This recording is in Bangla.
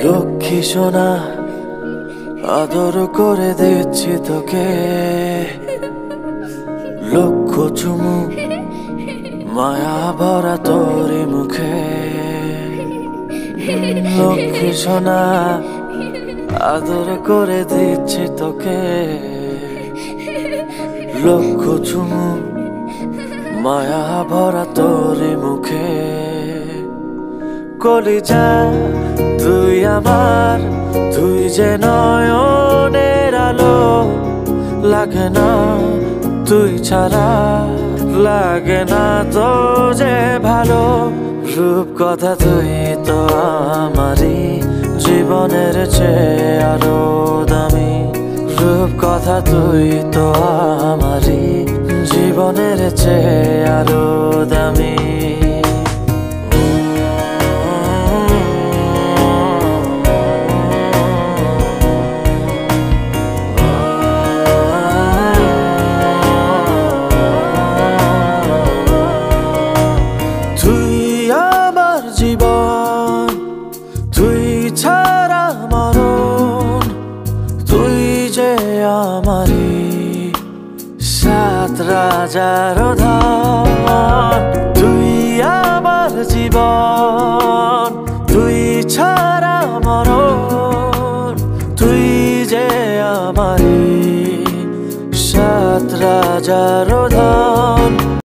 লক্ষ্মী সোনা আদর করে দিচ্ছি তোকে, লক্ষ চুমু মায়া ভরা তোরি মুখে। লক্ষ্মী সোনা আদর করে দিচ্ছি তোকে, লক্ষ চুমু মায়া ভরা তোরি মুখে। কলিজা তুই আমার, তুই যে নয়নের আলো, লাগে না তুই ছাড়া, লাগে না তো যে ভালো। রূপ কথা তুই তো আমারই জীবনের চেয়ে আরো দামি, রূপ কথা তুই তো আমারই জীবনের চেয়ে আরো দামি। জীবন তুই ছাড়া মরণ, তুই যে আমারি সাত রাজার ধন। তুই আমার জীবন, তুই ছাড়া মরণ, তুই যে আমারি সাত রাজার ধন।